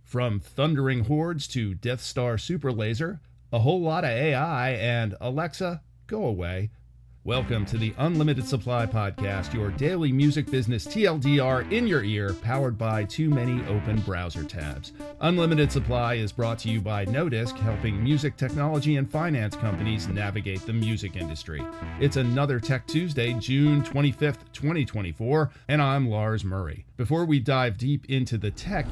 From thundering hordes to Death Star Superlaser, a whole lot of AI, and Alexa, go away. Welcome to the Unlimited Supply Podcast, your daily music business TLDR in your ear, powered by too many open browser tabs. Unlimited Supply is brought to you by NoDisc, helping music technology and finance companies navigate the music industry. It's another Tech Tuesday, June 25th, 2024, and I'm Lars Murray. Before we dive deep into the tech,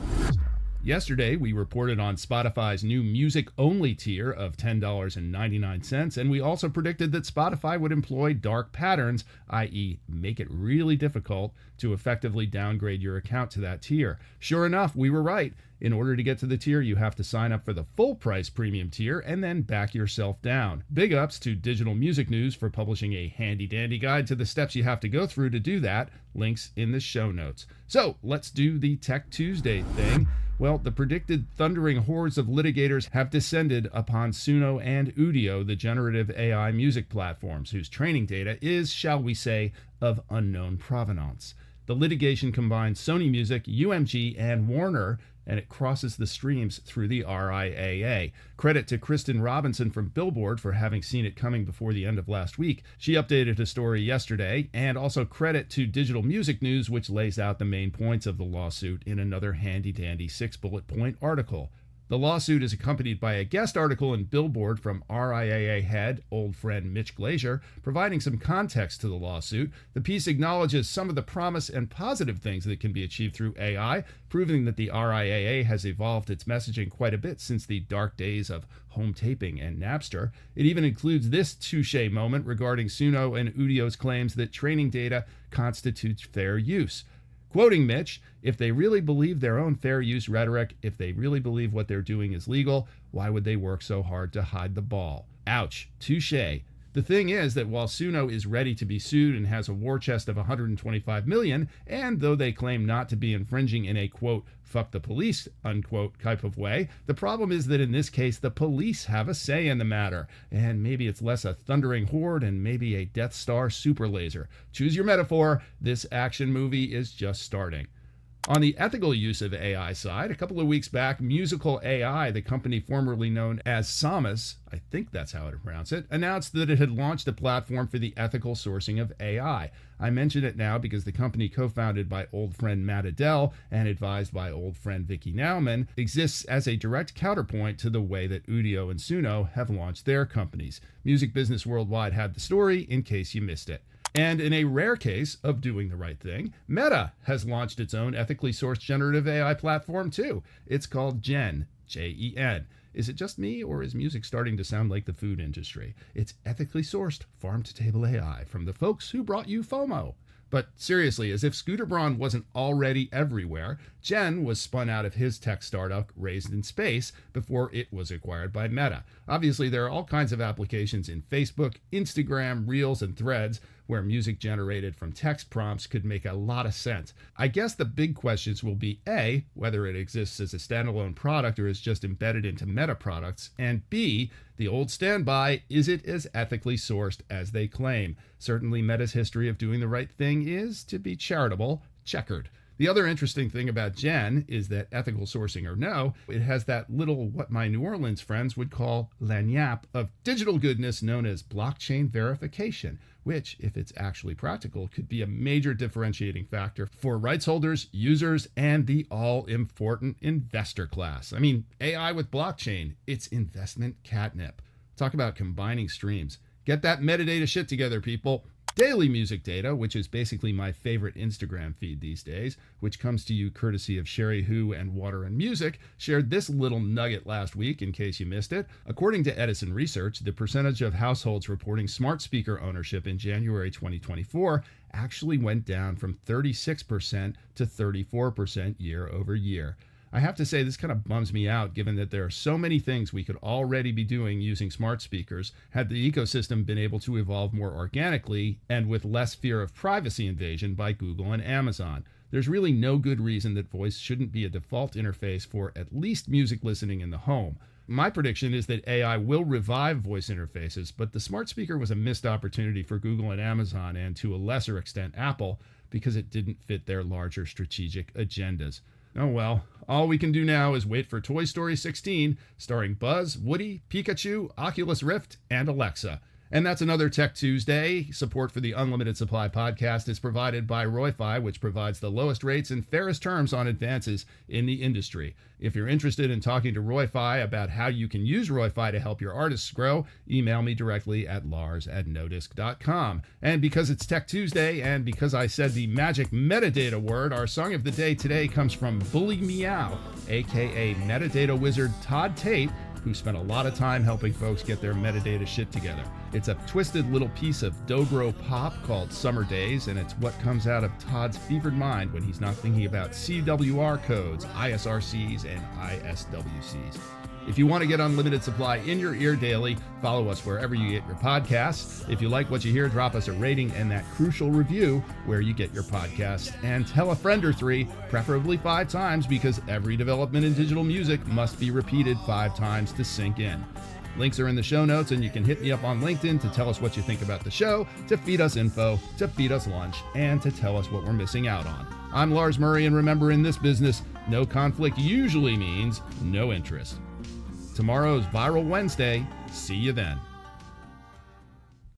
yesterday, we reported on Spotify's new music-only tier of $10.99, and we also predicted that Spotify would employ dark patterns, i.e. make it really difficult to effectively downgrade your account to that tier. Sure enough, we were right. In order to get to the tier, you have to sign up for the full-price premium tier and then back yourself down. Big ups to Digital Music News for publishing a handy-dandy guide to the steps you have to go through to do that. Links in the show notes. So, let's do the Tech Tuesday thing. Well, the predicted thundering hordes of litigators have descended upon Suno and Udio, the generative AI music platforms, whose training data is, shall we say, of unknown provenance. The litigation combines Sony Music, UMG, and Warner, and it crosses the streams through the RIAA. Credit to Kristen Robinson from Billboard for having seen it coming before the end of last week. She updated a story yesterday, and also credit to Digital Music News, which lays out the main points of the lawsuit in another handy-dandy 6-bullet-point article. The lawsuit is accompanied by a guest article in Billboard from RIAA head, old friend Mitch Glazier, providing some context to the lawsuit. The piece acknowledges some of the promise and positive things that can be achieved through AI, proving that the RIAA has evolved its messaging quite a bit since the dark days of home taping and Napster. It even includes this touche moment regarding Suno and Udio's claims that training data constitutes fair use. Quoting Mitch, if they really believe their own fair use rhetoric, if they really believe what they're doing is legal, why would they work so hard to hide the ball? Ouch. Touche. The thing is that while Suno is ready to be sued and has a war chest of $125 million, and though they claim not to be infringing in a, quote, fuck the police, unquote, type of way, the problem is that in this case, the police have a say in the matter. And maybe it's less a thundering horde and maybe a Death Star Superlaser. Choose your metaphor. This action movie is just starting. On the ethical use of AI side, a couple of weeks back, Musical AI, the company formerly known as SOMMS, I think that's how to pronounce it, announced that it had launched a platform for the ethical sourcing of AI. I mention it now because the company, co-founded by old friend Adell and advised by old friend Vickie Nauman, exists as a direct counterpoint to the way that Udio and Suno have launched their companies. Music Business Worldwide had the story in case you missed it. And in a rare case of doing the right thing, Meta has launched its own ethically sourced generative AI platform too. It's called Gen, Jen. Is it just me, or is music starting to sound like the food industry? It's ethically sourced farm-to-table AI from the folks who brought you FOMO. But seriously, as if Scooter Braun wasn't already everywhere, Gen was spun out of his tech startup, Raised in Space, before it was acquired by Meta. Obviously, there are all kinds of applications in Facebook, Instagram, Reels, and Threads where music generated from text prompts could make a lot of sense. I guess the big questions will be A, whether it exists as a standalone product or is just embedded into Meta products, and B, the old standby, is it as ethically sourced as they claim? Certainly Meta's history of doing the right thing is, to be charitable, checkered. The other interesting thing about Gen is that, ethical sourcing or no, it has that little what my New Orleans friends would call lagniappe of digital goodness known as blockchain verification, which, if it's actually practical, could be a major differentiating factor for rights holders, users, and the all-important investor class. I mean, AI with blockchain, it's investment catnip. Talk about combining streams. Get that metadata shit together, people. Daily music data, which is basically my favorite Instagram feed these days, which comes to you courtesy of Sherry Who and Water and Music, shared this little nugget last week in case you missed it. According to Edison Research, the percentage of households reporting smart speaker ownership in January 2024 actually went down from 36% to 34% year over year. I have to say this kind of bums me out given that there are so many things we could already be doing using smart speakers had the ecosystem been able to evolve more organically and with less fear of privacy invasion by Google and Amazon. There's really no good reason that voice shouldn't be a default interface for at least music listening in the home. My prediction is that AI will revive voice interfaces, but the smart speaker was a missed opportunity for Google and Amazon, and to a lesser extent Apple, because it didn't fit their larger strategic agendas. Oh well, all we can do now is wait for Toy Story 16, starring Buzz, Woody, Pikachu, Oculus Rift, and Alexa. And that's another Tech Tuesday. Support for the Unlimited Supply podcast is provided by Roy-Fi, which provides the lowest rates and fairest terms on advances in the industry. If you're interested in talking to Roy-Fi about how you can use Roy-Fi to help your artists grow, email me directly at lars@nodisc.com. And because it's Tech Tuesday, and because I said the magic metadata word, our song of the day today comes from Bully Meow, aka metadata wizard Todd Tate, who spent a lot of time helping folks get their metadata shit together. It's a twisted little piece of dobro pop called Summer Days, and it's what comes out of Todd's fevered mind when he's not thinking about CWR codes, ISRCs, and ISWCs. If you want to get Unlimited Supply in your ear daily, follow us wherever you get your podcasts. If you like what you hear, drop us a rating and that crucial review where you get your podcasts. And tell a friend or three, preferably 5 times, because every development in digital music must be repeated 5 times to sink in. Links are in the show notes, and you can hit me up on LinkedIn to tell us what you think about the show, to feed us info, to feed us lunch, and to tell us what we're missing out on. I'm Lars Murray, and remember, in this business, no conflict usually means no interest. Tomorrow's Viral Wednesday. See you then.